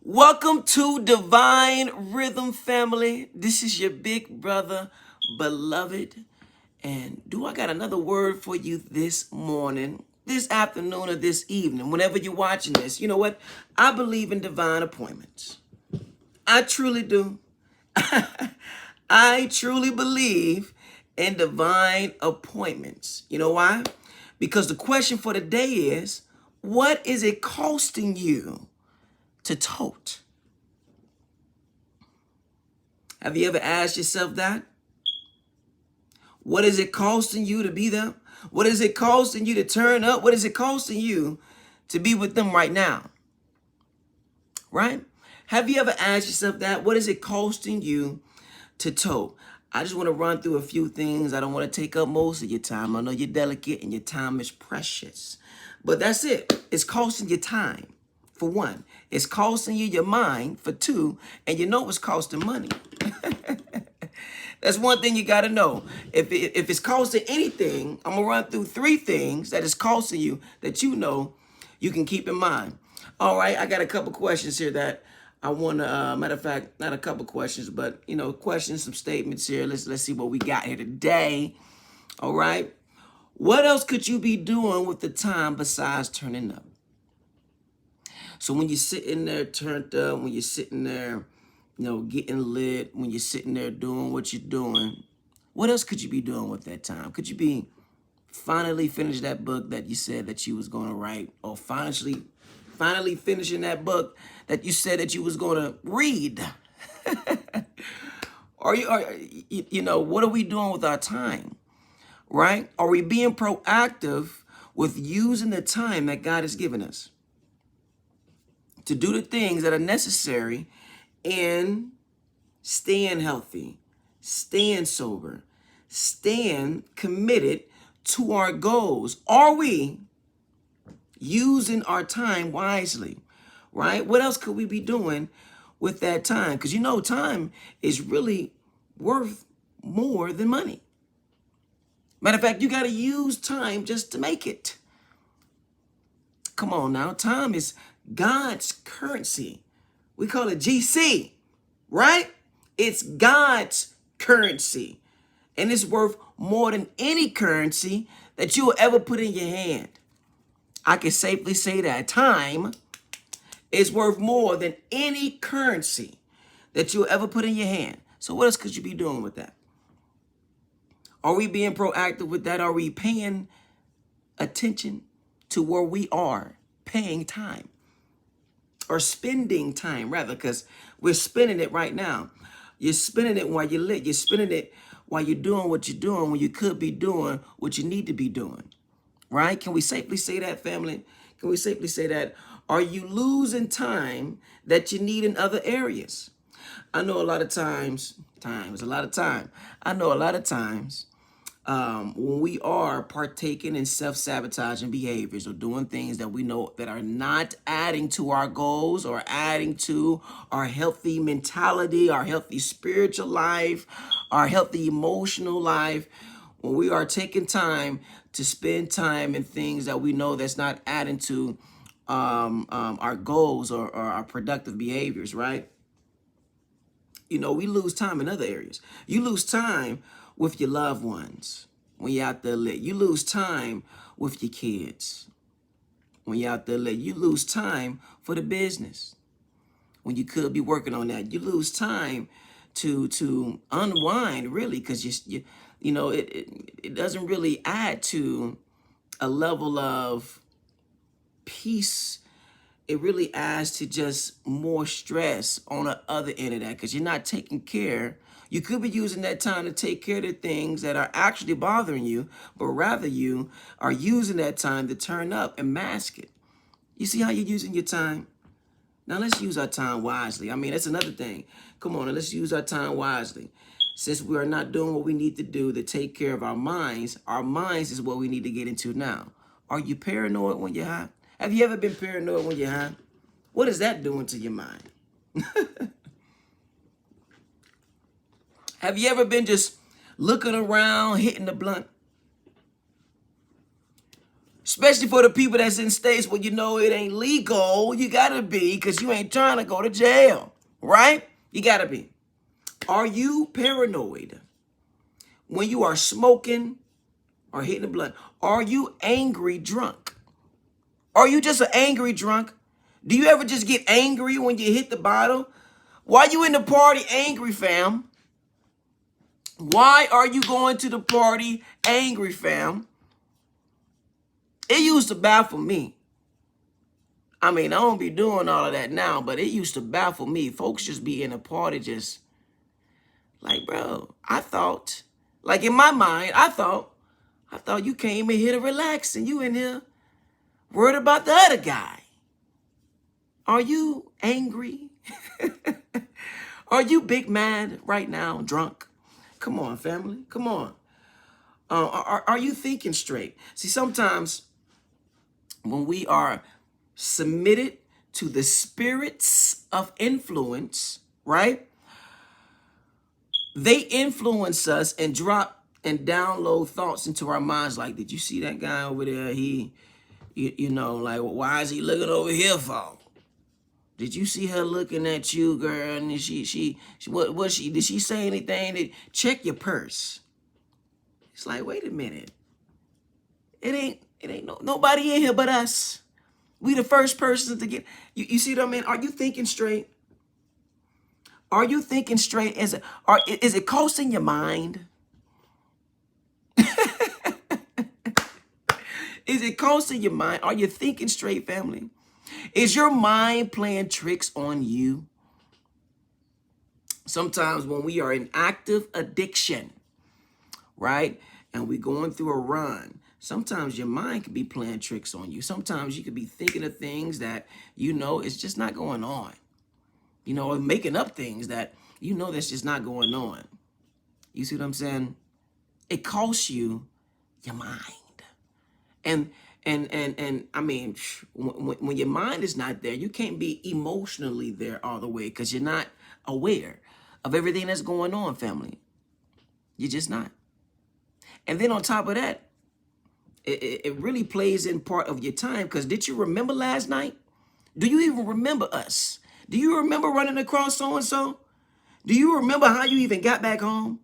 Welcome to Divine Rhythm family. This is your big brother, beloved. And do I got another word for you this morning, this afternoon, or this evening, whenever you're watching this? You know what? I believe in divine appointments. I truly do. I truly believe in divine appointments. You know why? Because the question for the day is, what is it costing you to tote? Have you ever asked yourself that? What is it costing you to be there? What is it costing you to turn up? What is it costing you to be with them right now? Right? Have you ever asked yourself that? What is it costing you to tote? I just want to run through a few things. I don't want to take up most of your time. I know you're delicate and your time is precious. But that's it. It's costing you time, for one. It's costing you your mind, for two. And you know it's costing money. That's one thing you got to know. If it's costing anything, I'm going to run through three things that is costing you that you know you can keep in mind. All right, I got a couple questions here that I want to, matter of fact, not a couple questions, but, questions, some statements here. Let's see what we got here today. All right. What else could you be doing with the time besides turning up? So when you're sitting there turned up, when you're sitting there, getting lit, when you're sitting there doing what you're doing, what else could you be doing with that time? Could you be finally finish that book that you said that you was going to write, or finally finishing that book that you said that you was going to read? What are we doing with our time? Right? Are we being proactive with using the time that God has given us to do the things that are necessary in staying healthy, staying sober, staying committed to our goals? Are we using our time wisely, right? What else could we be doing with that time? Because time is really worth more than money. Matter of fact, you got to use time just to make it. Come on now. Time is God's currency. We call it GC, right? It's God's currency. And it's worth more than any currency that you will ever put in your hand. I can safely say that time is worth more than any currency that you'll ever put in your hand. So what else could you be doing with that? Are we being proactive with that? Are we paying attention to where we are paying time? Or spending time, rather, because we're spending it right now. You're spending it while you're lit. You're spending it while you're doing what you're doing when you could be doing what you need to be doing. Right? Can we safely say that, family? Can we safely say that? Are you losing time that you need in other areas? I know a lot of times, I know a lot of times when we are partaking in self-sabotaging behaviors or doing things that we know that are not adding to our goals or adding to our healthy mentality, our healthy spiritual life, our healthy emotional life, when we are taking time to spend time in things that we know that's not adding to our goals or our productive behaviors, right? We lose time in other areas. You lose time with your loved ones when you're out there lit. You lose time with your kids when you're out there lit. You lose time for the business when you could be working on that. You lose time to unwind, really, because it doesn't really add to a level of peace. It really adds to just more stress on the other end of that, because you're not taking care. You could be using that time to take care of the things that are actually bothering you, but rather you are using that time to turn up and mask it. You see how you're using your time? Now let's use our time wisely. I mean, that's another thing. Come on, let's use our time wisely. Since we are not doing what we need to do to take care of our minds is what we need to get into now. Are you paranoid when you're high? Have you ever been paranoid when you're high? What is that doing to your mind? Have you ever been just looking around, hitting the blunt? Especially for the people that's in states where you know it ain't legal. You gotta be, because you ain't trying to go to jail, right? You gotta be. Are you paranoid when you are smoking or hitting the blunt? Are you angry drunk? Are you just an angry drunk? Do you ever just get angry when you hit the bottle? Why you in the party angry, fam? Why are you going to the party angry, fam? It used to baffle me. I mean, I don't be doing all of that now, but it used to baffle me. Folks just be in a party just like, bro, I thought, like in my mind, I thought you came in here to relax and you in here worried about the other guy. Are you angry? Are you big mad right now, drunk? Come on, family. Come on. Are you thinking straight? See, sometimes when we are submitted to the spirits of influence, right? They influence us and drop and download thoughts into our minds like, did you see that guy over there? You know, like, why is he looking over here for? Did you see her looking at you, girl? And did she say anything? Check your purse. It's like, wait a minute. It ain't nobody in here but us. We the first person to get, you see what I mean? Are you thinking straight? Are you thinking straight? Is it costing your mind? Is it costing your mind? Are you thinking straight, family? Is your mind playing tricks on you? Sometimes when we are in active addiction, right? And we're going through a run, sometimes your mind could be playing tricks on you. Sometimes you could be thinking of things that you know it's just not going on. You know, or making up things that you know that's just not going on. You see what I'm saying? It costs you your mind. And I mean, when your mind is not there, you can't be emotionally there all the way because you're not aware of everything that's going on, family. You're just not. And then on top of that, it really plays in part of your time, because did you remember last night? Do you even remember us? Do you remember running across so-and-so? Do you remember how you even got back home?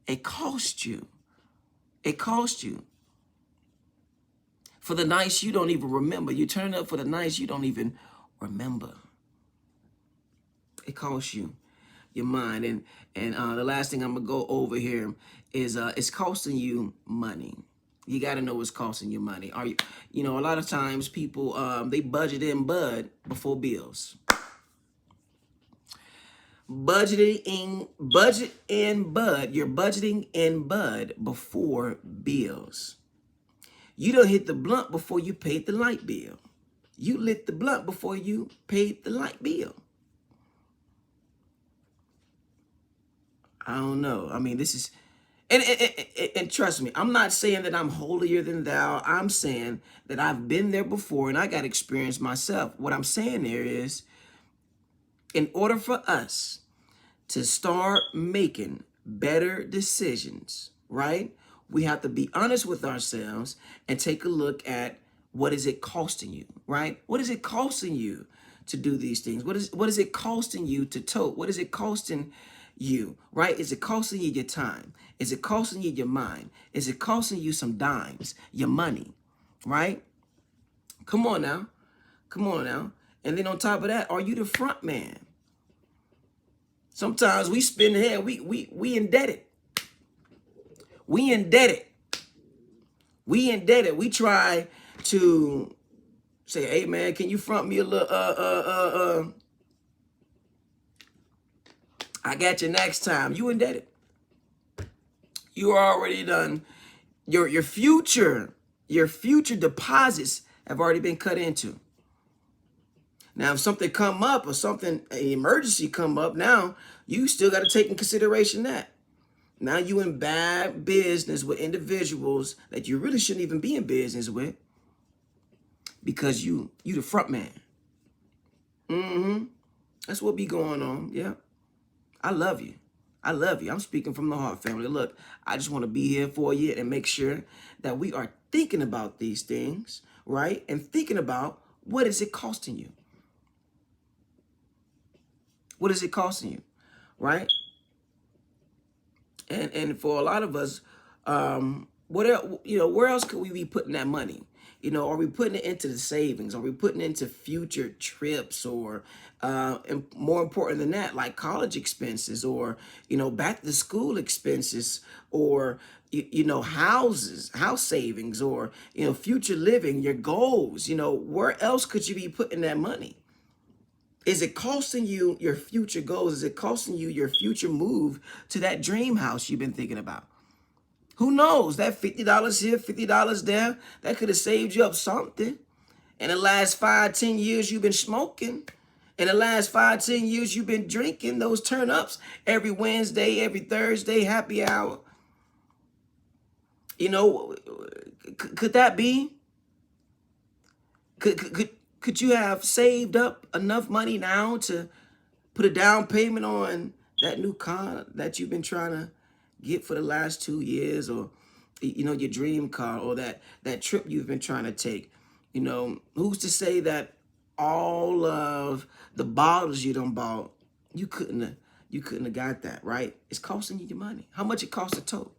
It cost you. It cost you. For the nights you don't even remember. You turn up for the nights you don't even remember. It costs you your mind. And the last thing I'm going to go over here is it's costing you money. You got to know what's costing you money. You know, a lot of times people, they budget in bud before bills. Budget in bud. You're budgeting in bud before bills. You don't hit the blunt before you paid the light bill. You lit the blunt before you paid the light bill. I don't know. I mean, this is, and trust me, I'm not saying that I'm holier than thou. I'm saying that I've been there before and I got experience myself. What I'm saying there is, in order for us to start making better decisions, right? We have to be honest with ourselves and take a look at what is it costing you, right? What is it costing you to do these things? What is it costing you to tote? What is it costing you, right? Is it costing you your time? Is it costing you your mind? Is it costing you some dimes, your money, right? Come on now. Come on now. And then on top of that, are you the front man? Sometimes we spend here, we indebted. We indebted. We indebted. We try to say, hey man, can you front me a little I got you next time. You indebted. You are already done. Your future deposits have already been cut into. Now, if something come up or an emergency come up, now you still got to take in consideration that. Now you in bad business with individuals that you really shouldn't even be in business with, because you the front man. That's what be going on. Yeah. I love you. I'm speaking from the heart, family. Look, I just want to be here for you and make sure that we are thinking about these things, right? And thinking about what is it costing you? What is it costing you, right? And for a lot of us, what else, where else could we be putting that money? Are we putting it into the savings? Are we putting it into future trips, or and more important than that, like college expenses, or back to school expenses, or house savings, or future living, your goals? Where else could you be putting that money? Is it costing you your future goals? Is it costing you your future move to that dream house you've been thinking about? Who knows? That $50 here, $50 there, that could have saved you up something. In the last 5, 10 years, you've been smoking. In the last 5, 10 years, you've been drinking those turn-ups every Wednesday, every Thursday, happy hour. Could that be? Could you have saved up enough money now to put a down payment on that new car that you've been trying to get for the last 2 years, or your dream car, or that trip you've been trying to take? Who's to say that all of the bottles you done bought, you couldn't have got that, right? It's costing you your money. How much it costs a tote?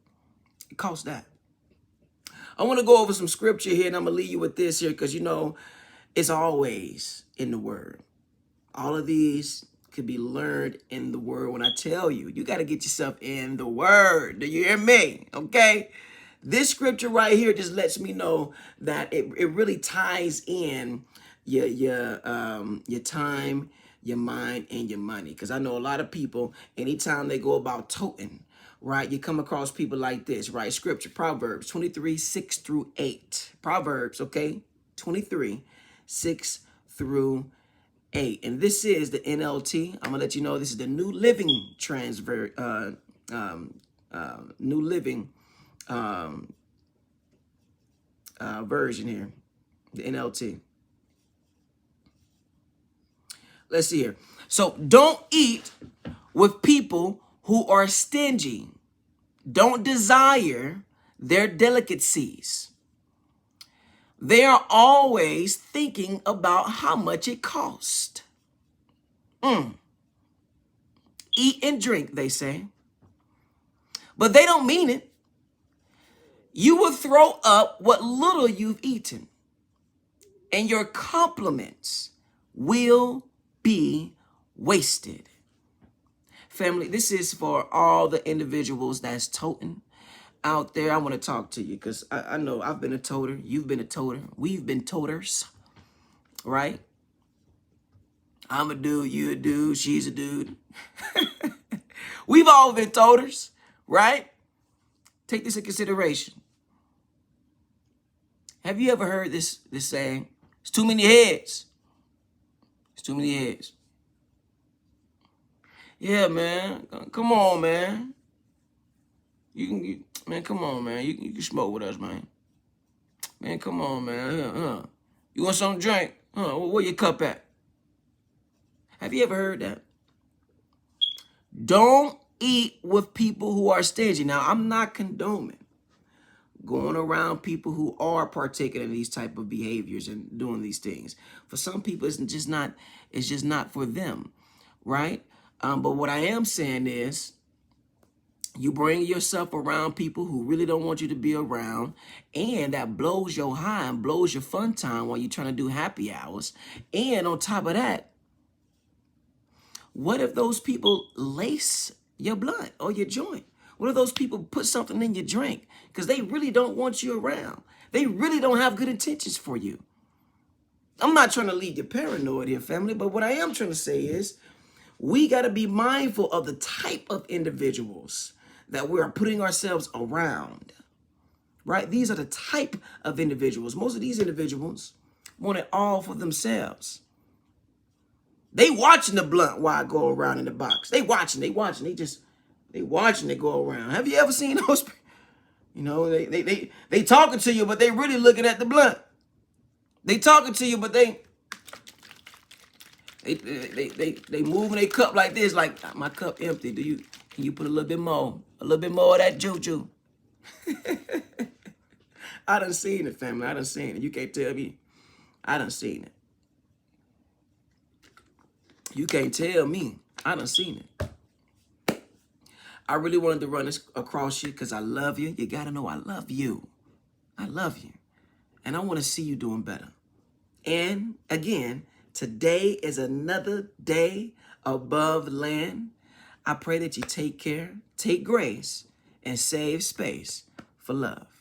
It costs that. I want to go over some scripture here, and I'm gonna leave you with this here, because it's always in the word. All of these could be learned in the word. When I tell you, you got to get yourself in the word. Do you hear me? Okay. This scripture right here just lets me know that it really ties in your time, your mind, and your money. Because I know a lot of people, anytime they go about toting, right, you come across people like this, right? Scripture, Proverbs 23, 6 through 8. Proverbs, okay? 23, 6 through 8. And this is the NLT. I'm gonna let you know this is the New Living New Living version here, the NLT. Let's see here. So, don't eat with people who are stingy. Don't desire their delicacies. They are always thinking about how much it costs. Eat and drink, they say. But they don't mean it. You will throw up what little you've eaten, and your compliments will be wasted. Family, this is for all the individuals that's toting out there. I want to talk to you, because I know I've been a toter. You've been a toter. We've been toters, right? I'm a dude, you a dude, she's a dude. We've all been toters, right? Take this in consideration. Have you ever heard this saying? It's too many heads. It's too many heads. Yeah, man. Come on, man. Man, come on, man. You can smoke with us, man. Man, come on, man. You want something to drink? Where your cup at? Have you ever heard that? Don't eat with people who are stingy. Now, I'm not condoning going around people who are partaking in these type of behaviors and doing these things. For some people, it's just not for them, right? But what I am saying is, you bring yourself around people who really don't want you to be around, and that blows your high and blows your fun time while you're trying to do happy hours. And on top of that, what if those people lace your blunt or your joint? What if those people put something in your drink because they really don't want you around? They really don't have good intentions for you. I'm not trying to lead you paranoid here, family, but what I am trying to say is we got to be mindful of the type of individuals that we are putting ourselves around, right? These are the type of individuals. Most of these individuals want it all for themselves. They watching the blunt while I go around in the box. They watching, they watching it go around. Have you ever seen those? They talking to you, but they really looking at the blunt. They talking to you, but they moving their cup like this, like my cup empty. Can you put a little bit more of that juju? I done seen it, family. I done seen it. You can't tell me. I done seen it. You can't tell me. I done seen it. I really wanted to run this across you because I love you. You got to know I love you. I love you. And I want to see you doing better. And again, today is another day above land. I pray that you take care, take grace, and save space for love.